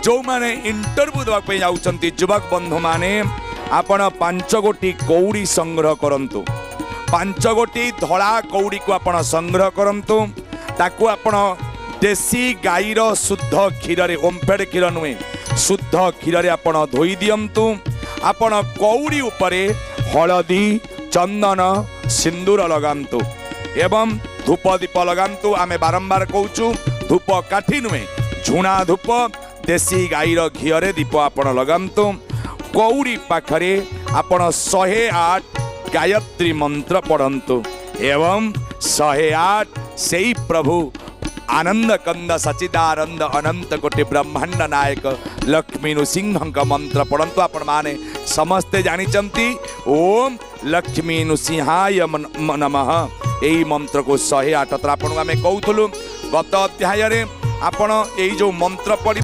जो माने इंटरव्यू देवाई जाउछंती युवक बंधु माने आपण 5 गोटी कौड़ी संग्रह करंतु 5 गोटी धड़ा कौड़ी को आपण संग्रह करंतु ताकू आपण देसी गाईर शुद्ध क्षीर रे ओमफेड क्षीर नुहे शुद्ध क्षीर रे आपण धोई दियंतु आपण कौड़ी उपरे हलदी चंदन सिंदूर लगांतु एवं धूप दीप लगांतु आमे बारंबार कहूचु धूप काठी नुहे झुणा धूप देसी गाईर घीरे दीप आपण लगांतु कौड़ी पाखरे आपण 108 गायत्री मंत्र पढ़ंतु एवं 108 से प्रभु आनंद कंद सचिदानंद अनंत कोटि ब्रह्मांड नायक लक्ष्मी नृसिंह मंत्र पढ़ंतु आपण माने समस्ते जानिचंती ओम लक्ष्मी नृसिंहाय नमः यही मंत्र को 108 आपण आमे कहूथुलु गत अध्याय रे आपण एई जो मंत्र पढ़ी